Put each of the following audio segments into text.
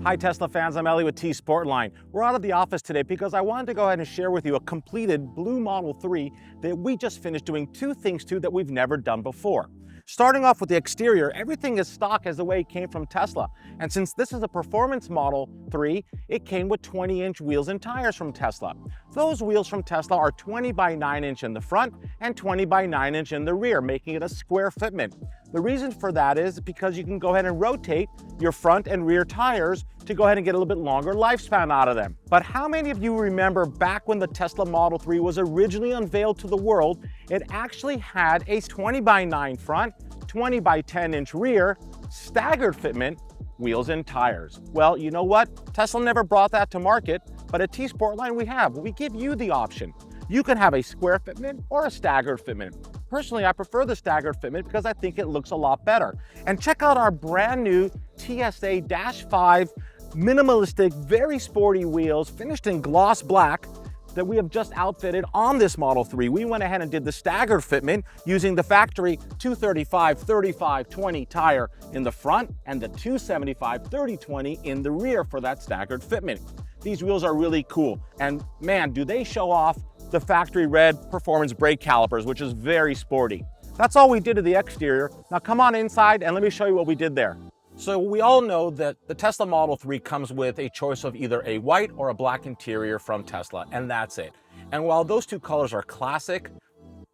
Hi Tesla fans, I'm Ellie with Sportline. We're out of the office today because I wanted to go ahead and share with you a completed blue Model 3 that we just finished doing two things to that we've never done before. Starting off with the exterior, everything is stock as the way it came from Tesla. And since this is a performance Model 3, it came with 20-inch wheels and tires from Tesla. Those wheels from Tesla are 20 by 9 inch in the front and 20 by 9 inch in the rear, making it a square fitment. The reason for that is because you can go ahead and rotate your front and rear tires to go ahead and get a little bit longer lifespan out of them. But how many of you remember back when the Tesla Model 3 was originally unveiled to the world, it actually had a 20 by 9 front, 20 by 10 inch rear, staggered fitment, wheels and tires. Well, you know what? Tesla never brought that to market, but at Sportline we have. We give you the option. You can have a square fitment or a staggered fitment. Personally, I prefer the staggered fitment because I think it looks a lot better. And check out our brand new TSA-5 minimalistic, very sporty wheels finished in gloss black that we have just outfitted on this Model 3. We went ahead and did the staggered fitment using the factory 235/35/20 tire in the front and the 275/30/20 in the rear for that staggered fitment. These wheels are really cool, and man, do they show off the factory red performance brake calipers, which is very sporty. That's all we did to the exterior. Now come on inside and let me show you what we did there. So we all know that the Tesla Model 3 comes with a choice of either a white or a black interior from Tesla, and that's it. And while those two colors are classic,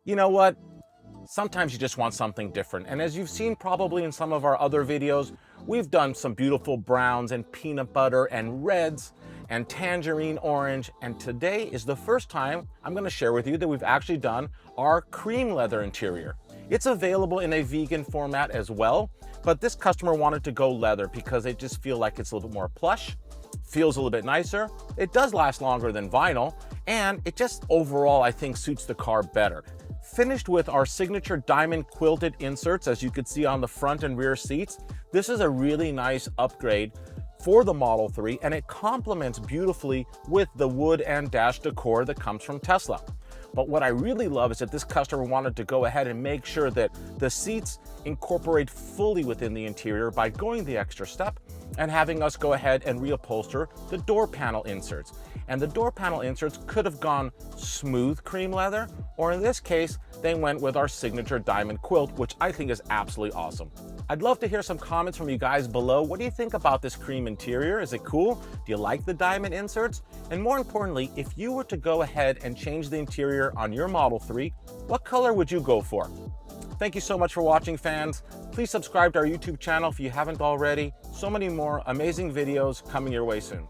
you know what? Sometimes you just want something different. And as you've seen probably in some of our other videos, we've done some beautiful browns and peanut butter and reds and tangerine orange, and today is the first time I'm going to share with you that we've actually done our cream leather interior. It's available in a vegan format as well, but this customer wanted to go leather because they just feel like it's a little bit more plush, feels a little bit nicer, it does last longer than vinyl, and it just overall I think suits the car better. Finished with our signature diamond quilted inserts, as you can see on the front and rear seats. This is a really nice upgrade for the Model 3, and it complements beautifully with the wood and dash decor that comes from Tesla. But what I really love is that this customer wanted to go ahead and make sure that the seats incorporate fully within the interior by going the extra step and having us go ahead and reupholster the door panel inserts. And the door panel inserts could have gone smooth cream leather, or in this case, they went with our signature diamond quilt, which I think is absolutely awesome. I'd love to hear some comments from you guys below. What do you think about this cream interior? Is it cool? Do you like the diamond inserts? And more importantly, if you were to go ahead and change the interior on your Model 3, what color would you go for? Thank you so much for watching, fans. Please subscribe to our YouTube channel if you haven't already. So many more amazing videos coming your way soon.